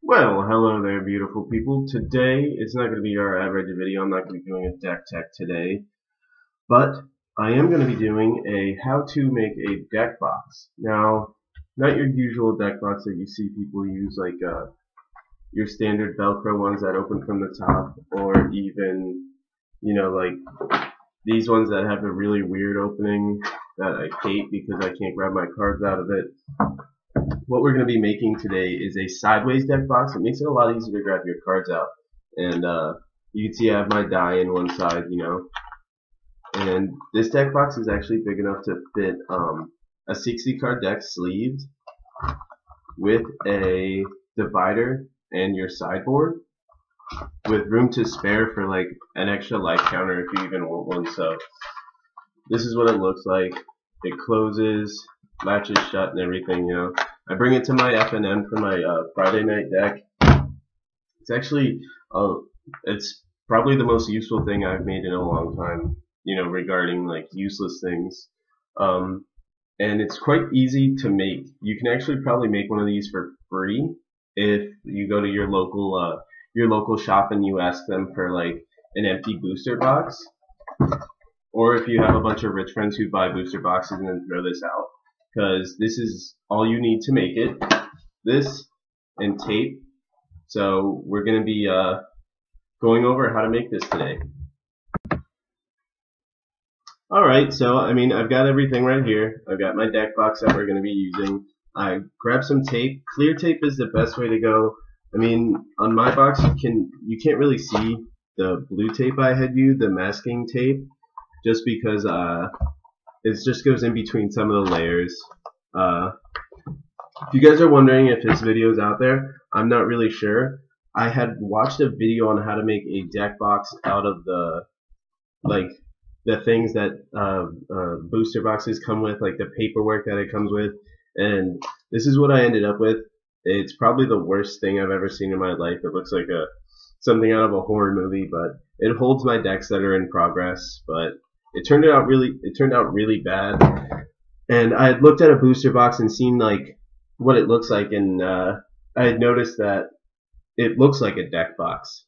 Well, hello there, beautiful people. Today, it's not going to be our average video. I'm not going to be doing a deck tech today, but I am going to be doing a how to make a deck box. Now, not your usual deck box that you see people use, like your standard Velcro ones that open from the top, or even, like these ones that have a really weird opening that I hate because I can't grab my cards out of it. What we're going to be making today is a sideways deck box. It makes it a lot easier to grab your cards out. And you can see I have my die in one side, And this deck box is actually big enough to fit a 60 card deck sleeved with a divider and your sideboard with room to spare for like an extra life counter if you even want one. So this is what it looks like. It closes, latches shut, and everything. I bring it to my FNM for my Friday night deck. It's actually, it's probably the most useful thing I've made in a long time, regarding like useless things. And it's quite easy to make. You can actually probably make one of these for free if you go to your local shop and you ask them for like an empty booster box, or if you have a bunch of rich friends who buy booster boxes and then throw this out, because this is all you need to make it. This and tape. So we're going to be going over how to make this today. Alright, so I've got everything right here. I've got my deck box that we're going to be using. I grabbed some tape. Clear tape is the best way to go. On my box you can't really see the blue tape I had used, the masking tape, just because it just goes in between some of the layers. If you guys are wondering if this video is out there, I'm not really sure. I had watched a video on how to make a deck box out of the things that booster boxes come with, like the paperwork that it comes with, and this is what I ended up with. It's probably the worst thing I've ever seen in my life. It looks like something out of a horror movie, but it holds my decks that are in progress. But it turned out really bad. And I had looked at a booster box and seen like what it looks like, and I had noticed that it looks like a deck box.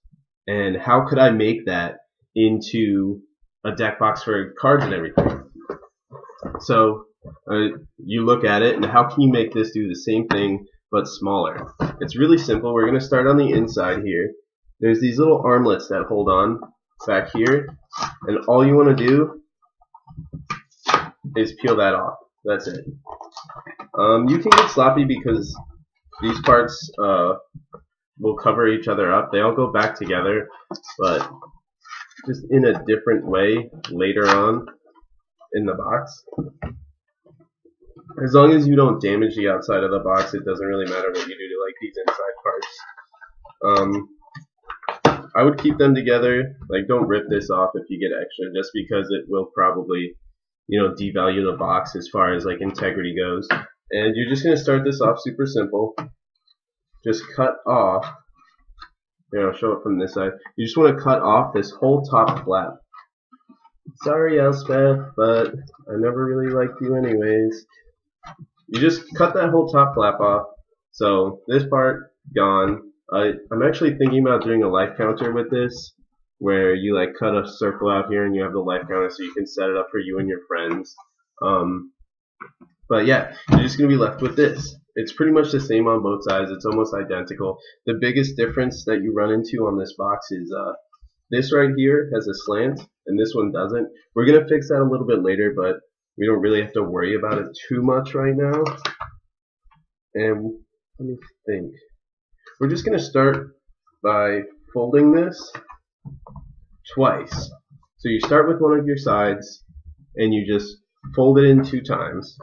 And how could I make that into a deck box for cards and everything? So you look at it, and how can you make this do the same thing but smaller? It's really simple. We're going to start on the inside here. There's these little armlets that hold on back here, and all you want to do is peel that off. That's it. You can get sloppy because these parts will cover each other up. They all go back together, but just in a different way later on in the box. As long as you don't damage the outside of the box, it doesn't really matter what you do to like these inside parts. I would keep them together. Like, don't rip this off if you get extra, just because it will probably, devalue the box as far as like integrity goes. And you're just gonna start this off super simple. Just cut off. Here, I'll show it from this side. You just want to cut off this whole top flap. Sorry, Elspeth, but I never really liked you anyways. You just cut that whole top flap off. So this part gone. I'm actually thinking about doing a life counter with this, where you like cut a circle out here and you have the life counter so you can set it up for you and your friends. But yeah, you're just gonna be left with this. It's pretty much the same on both sides. It's almost identical. The biggest difference that you run into on this box is this right here has a slant and this one doesn't. We're gonna fix that a little bit later, but we don't really have to worry about it too much right now. And let me think. We're just gonna start by folding this twice. So you start with one of your sides and you just fold it in 2 times.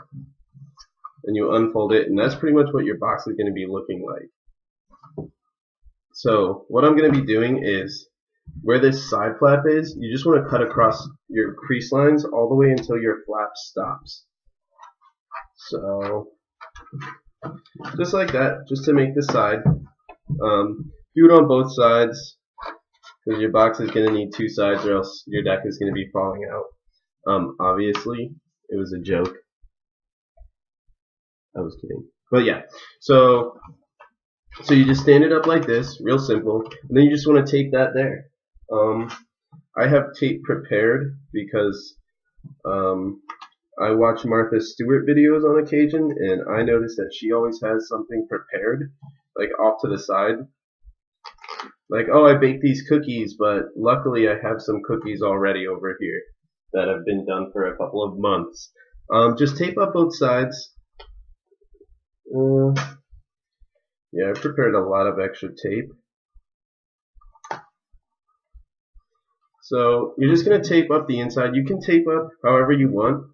And you unfold it, and that's pretty much what your box is going to be looking like. So what I'm going to be doing is, where this side flap is, you just want to cut across your crease lines all the way until your flap stops. So just like that, just to make the side. Do it on both sides, because your box is going to need 2 sides, or else your deck is going to be falling out. Obviously, it was a joke. I was kidding. But yeah, so So you just stand it up like this, real simple, and then you just want to tape that there. I have tape prepared because I watch Martha Stewart videos on occasion, and I notice that she always has something prepared, like off to the side. Like, oh, I baked these cookies, but luckily I have some cookies already over here that have been done for a couple of months. Just tape up both sides. Yeah, I prepared a lot of extra tape. So you're just going to tape up the inside. You can tape up however you want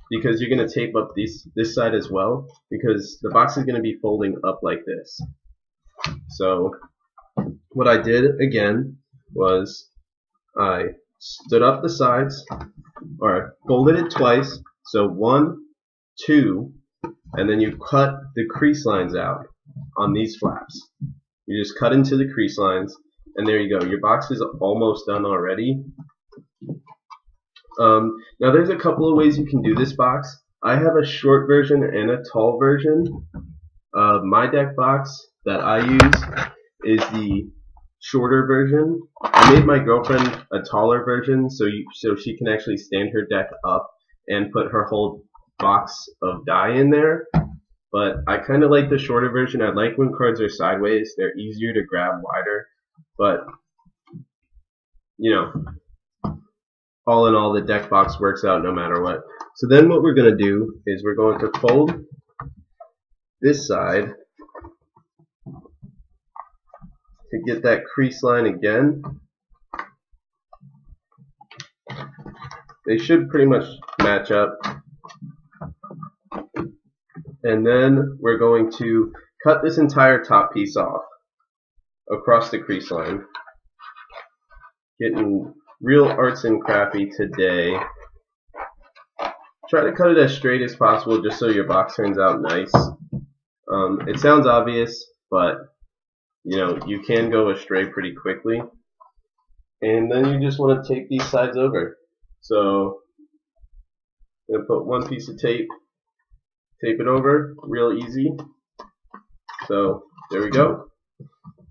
because you're going to tape up this side as well because the box is going to be folding up like this. So what I did again was I stood up the sides, or I folded it twice. So 1, 2, and then you cut the crease lines out on these flaps. You just cut into the crease lines, and there you go. Your box is almost done already. Now there's a couple of ways you can do this box. I have a short version and a tall version. My deck box that I use is the shorter version. I made my girlfriend a taller version so she can actually stand her deck up and put her whole box of die in there. But I kind of like the shorter version. I like when cards are sideways. They're easier to grab wider. But, you know, all in all, the deck box works out no matter what. So then what we're going to do is we're going to fold this side to get that crease line again. They should pretty much match up. And then we're going to cut this entire top piece off across the crease line. Getting real arts and crafty today. Try to cut it as straight as possible just so your box turns out nice. It sounds obvious, but you know, you can go astray pretty quickly. And then you just want to tape these sides over. So I'm going to put one piece of tape, tape it over, real easy. So there we go.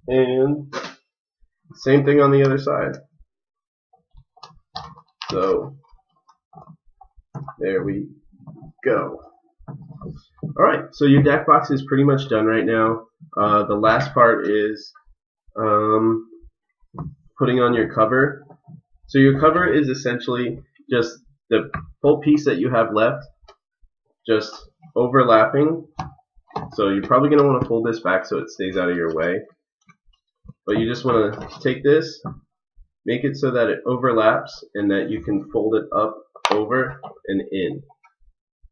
And same thing on the other side. So there we go. Alright, so your deck box is pretty much done right now. The last part is putting on your cover. So your cover is essentially just the full piece that you have left, just overlapping. So you're probably going to want to fold this back so it stays out of your way. But you just want to take this, make it so that it overlaps and that you can fold it up, over, and in.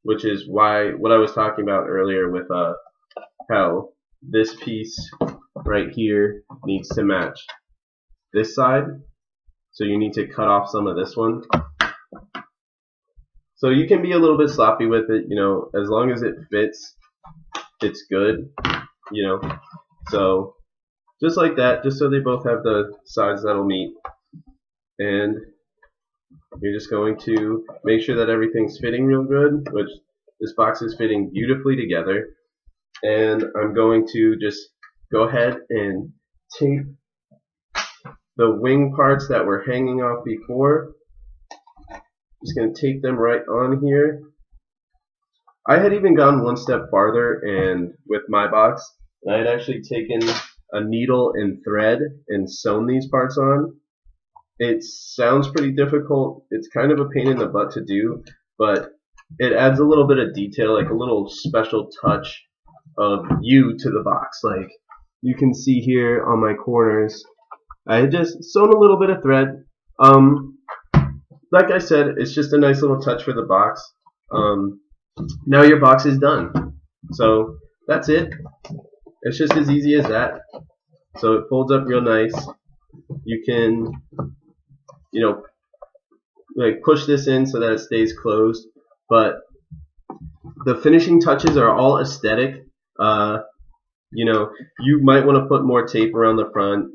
Which is why what I was talking about earlier with how this piece right here needs to match this side. So you need to cut off some of this one. So you can be a little bit sloppy with it, you know, as long as it fits, it's good, you know. So just like that, just so they both have the sides that'll meet. And you're just going to make sure that everything's fitting real good, which this box is fitting beautifully together. And I'm going to just go ahead and tape the wing parts that were hanging off before. Just going to tape them right on here. I had even gone one step farther, and with my box, I had actually taken a needle and thread and sewn these parts on. It sounds pretty difficult. It's kind of a pain in the butt to do, but it adds a little bit of detail, like a little special touch of you to the box. Like you can see here on my corners, I had just sewn a little bit of thread. Like I said, it's just a nice little touch for the box. Now your box is done. So that's it. It's just as easy as that. So it folds up real nice. You can, you know, like push this in so that it stays closed. But the finishing touches are all aesthetic. You know, you might want to put more tape around the front.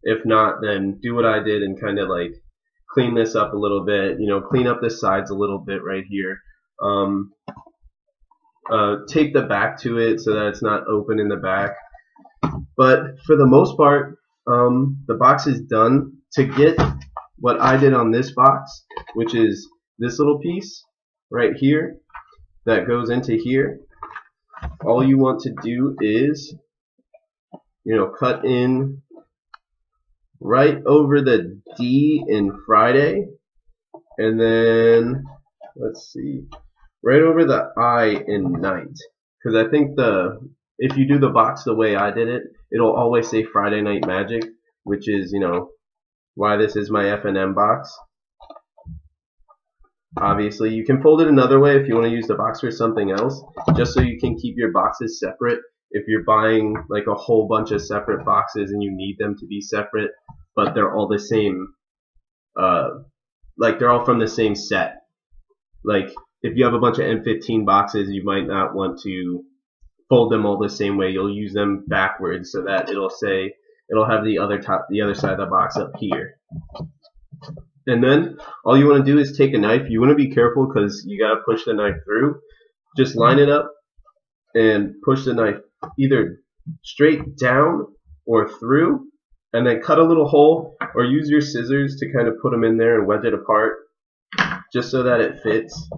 If not, then do what I did and kind of like clean this up a little bit. You know, clean up the sides a little bit right here. Tape the back to it so that it's not open in the back. But for the most part, the box is done. To get what I did on this box, which is this little piece right here that goes into here, all you want to do is, cut in right over the D in Friday, and then let's see, right over the I in night. Because I think if you do the box the way I did it, it'll always say Friday Night Magic, which is, why this is my F&M box. Obviously, you can fold it another way if you want to use the box for something else, just so you can keep your boxes separate. If you're buying like a whole bunch of separate boxes and you need them to be separate, but they're all the same, like they're all from the same set. Like if you have a bunch of M15 boxes, you might not want to fold them all the same way. You'll use them backwards so that it'll have the other side of the box up here. And then all you want to do is take a knife. You want to be careful because you got to push the knife through. Just line it up and push the knife either straight down or through, and then cut a little hole or use your scissors to kind of put them in there and wedge it apart just so that it fits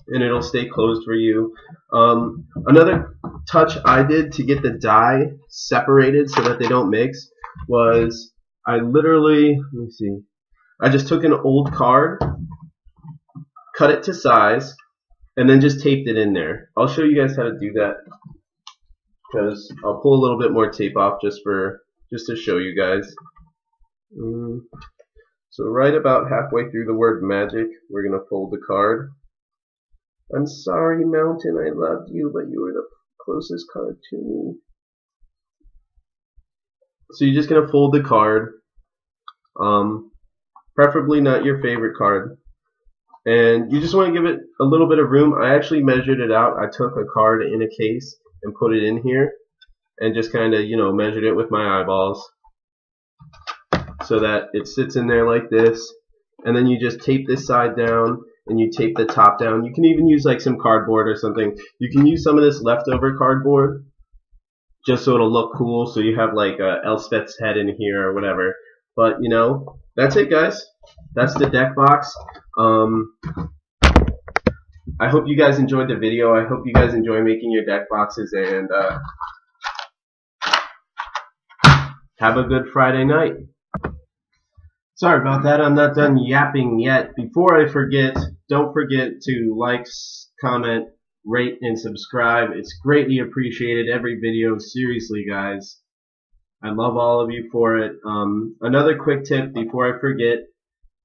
and it'll stay closed for you. Another touch I did to get the die separated so that they don't mix was I just took an old card, cut it to size, and then just taped it in there. I'll show you guys how to do that because I'll pull a little bit more tape off just to show you guys. So right about halfway through the word magic, we're going to fold the card. I'm sorry, Mountain, I loved you, but you were the closest card to me. So you're just going to fold the card, preferably not your favorite card, and you just want to give it a little bit of room. I actually measured it out. I took a card in a case and put it in here and just kind of, measured it with my eyeballs so that it sits in there like this, and then you just tape this side down and you tape the top down. You can even use like some cardboard or something. You can use some of this leftover cardboard just so it'll look cool, so you have like Elspeth's head in here or whatever. But that's it, guys. That's the deck box. I hope you guys enjoyed the video. I hope you guys enjoy making your deck boxes, and have a good Friday night. Sorry about that. I'm not done yapping yet. Before I forget, don't forget to like, comment, rate, and subscribe. It's greatly appreciated. Every video, seriously, guys. I love all of you for it. Another quick tip before I forget.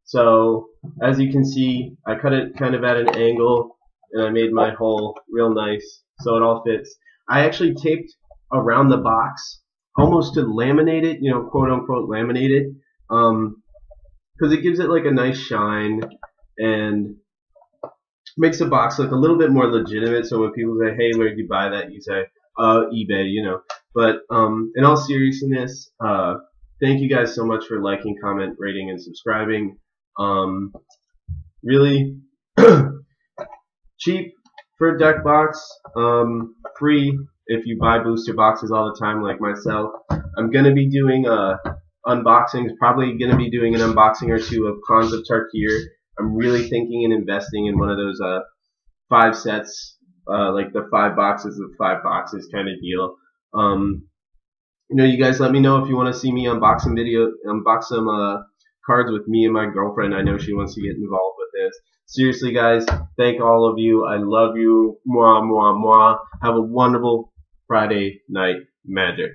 So, as you can see, I cut it kind of at an angle, and I made my hole real nice so it all fits. I actually taped around the box, almost to laminate it, quote unquote laminate it, because it gives it like a nice shine and makes the box look a little bit more legitimate. So when people say, "Hey, where did you buy that?" you say, eBay, But in all seriousness, thank you guys so much for liking, comment, rating, and subscribing. Really cheap for a deck box, free if you buy booster boxes all the time like myself. I'm going to be doing unboxings, probably going to be doing an unboxing or two of Cons of Tarkir. I'm really thinking and investing in one of those 5 sets, like the 5 boxes of 5 boxes kind of deal. You guys let me know if you want to see me unbox some cards with me and my girlfriend. I know she wants to get involved with this. Seriously, guys, thank all of you. I love you. Mwah, mwah, mwah. Have a wonderful Friday night magic.